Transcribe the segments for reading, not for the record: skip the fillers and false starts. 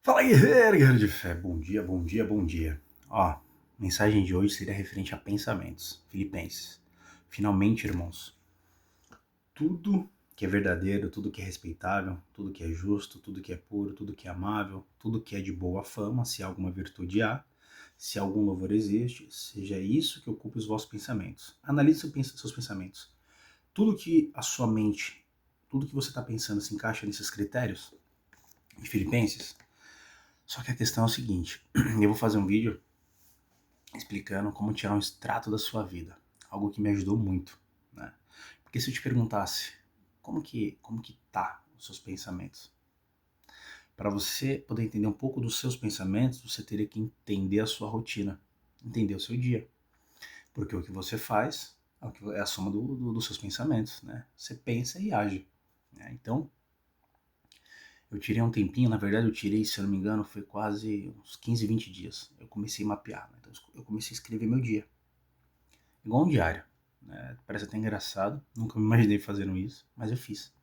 Fala guerreiro de fé, bom dia, bom dia, bom dia. Ó, mensagem de hoje seria referente a pensamentos, Filipenses. Finalmente, irmãos, tudo que é verdadeiro, tudo que é respeitável, tudo que é justo, tudo que é puro, tudo que é amável, tudo que é de boa fama, se alguma virtude há, se algum louvor existe, seja isso que ocupe os vossos pensamentos. Analise seus pensamentos. Tudo que a sua mente, tudo que você está pensando se encaixa nesses critérios de Filipenses. Só que a questão é o seguinte, eu vou fazer um vídeo explicando como tirar um extrato da sua vida, algo que me ajudou muito, né? Porque se eu te perguntasse como que tá os seus pensamentos, para você poder entender um pouco dos seus pensamentos, você teria que entender a sua rotina, entender o seu dia, porque o que você faz é a soma dos seus pensamentos, né? Você pensa e age, né? Então eu tirei um tempinho, na verdade eu tirei, se eu não me engano, foi quase uns 15, 20 dias. Eu comecei a mapear, né? Então eu comecei a escrever meu dia, igual um diário. Né? Parece até engraçado, nunca me imaginei fazendo isso, mas eu fiz.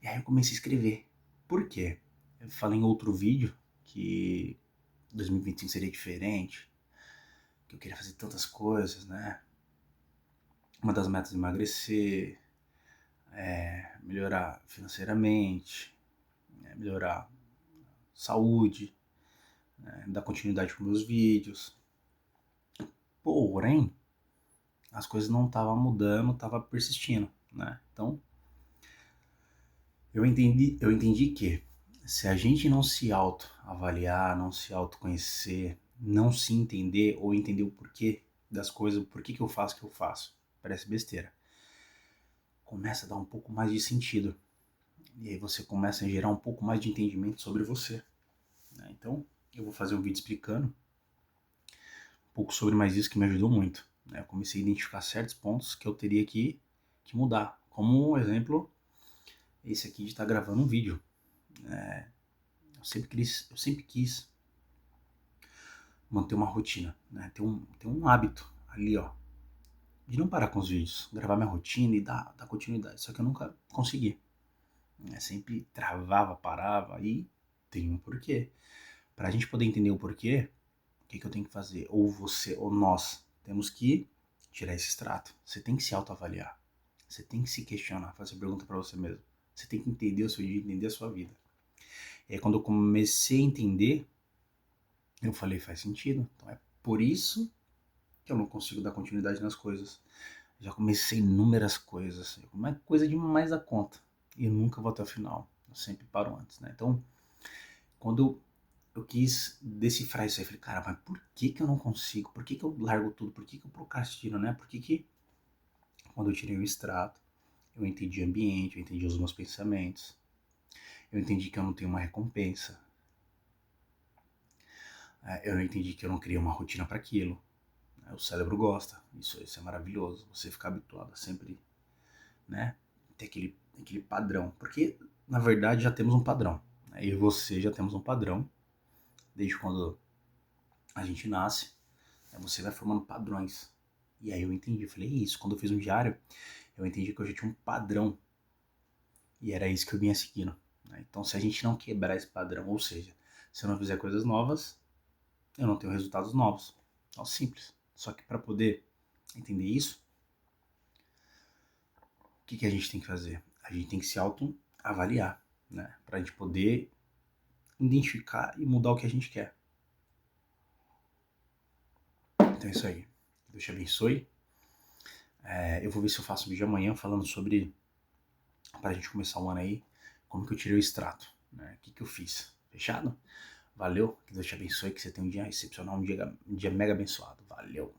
E aí eu comecei a escrever. Por quê? Eu falei em outro vídeo que 2025 seria diferente, que eu queria fazer tantas coisas, né? Uma das metas é emagrecer, melhorar financeiramente, melhorar saúde, dar continuidade para meus vídeos. Porém, as coisas não estavam mudando, estavam persistindo, né? Então, eu entendi que se a gente não se autoavaliar, não se autoconhecer, não se entender ou entender o porquê das coisas, o porquê que eu faço o que eu faço, parece besteira. Começa a dar um pouco mais de sentido. E aí você começa a gerar um pouco mais de entendimento sobre você, né? Então, eu vou fazer um vídeo explicando um pouco sobre mais isso que me ajudou muito, né? Eu comecei a identificar certos pontos que eu teria que mudar. Como um exemplo, esse aqui de estar gravando um vídeo. Eu sempre quis manter uma rotina, né? Ter um hábito ali, ó, de não parar com os vídeos, gravar minha rotina e dar continuidade. Só que eu nunca consegui. Né? Sempre travava, parava e tem um porquê. Pra gente poder entender o porquê, o que eu tenho que fazer? Ou você ou nós temos que tirar esse extrato. Você tem que se autoavaliar. Você tem que se questionar, fazer pergunta pra você mesmo. Você tem que entender o seu dia, entender a sua vida. E aí quando eu comecei a entender, eu falei, faz sentido. Então é por isso que eu não consigo dar continuidade nas coisas. Já comecei inúmeras coisas, uma coisa demais da conta. E eu nunca vou até o final. Eu sempre paro antes, né? Então, quando eu quis decifrar isso aí, eu falei, cara, mas por que que eu não consigo? Por que que eu largo tudo? Por que que eu procrastino, né? Por que que, quando eu tirei o extrato, eu entendi o ambiente, eu entendi os meus pensamentos, eu entendi que eu não tenho uma recompensa, eu entendi que eu não criei uma rotina para aquilo. O cérebro gosta, isso é maravilhoso, você ficar habituado a sempre, né, ter aquele padrão, porque na verdade já temos um padrão, né? Eu e você já temos um padrão, desde quando a gente nasce, né? Você vai formando padrões, e aí eu entendi, eu falei, isso, quando eu fiz um diário, eu entendi que eu já tinha um padrão, e era isso que eu vinha seguindo, né? Então se a gente não quebrar esse padrão, ou seja, se eu não fizer coisas novas, eu não tenho resultados novos, é simples, só que para poder entender isso, o que a gente tem que fazer? A gente tem que se autoavaliar, né? Pra gente poder identificar e mudar o que a gente quer. Então é isso aí. Deus te abençoe. Eu vou ver se eu faço um vídeo amanhã falando sobre, pra gente começar o ano aí, como que eu tirei o extrato, né? O que eu fiz. Fechado? Valeu, que Deus te abençoe, que você tenha um dia excepcional, um dia mega abençoado. Valeu!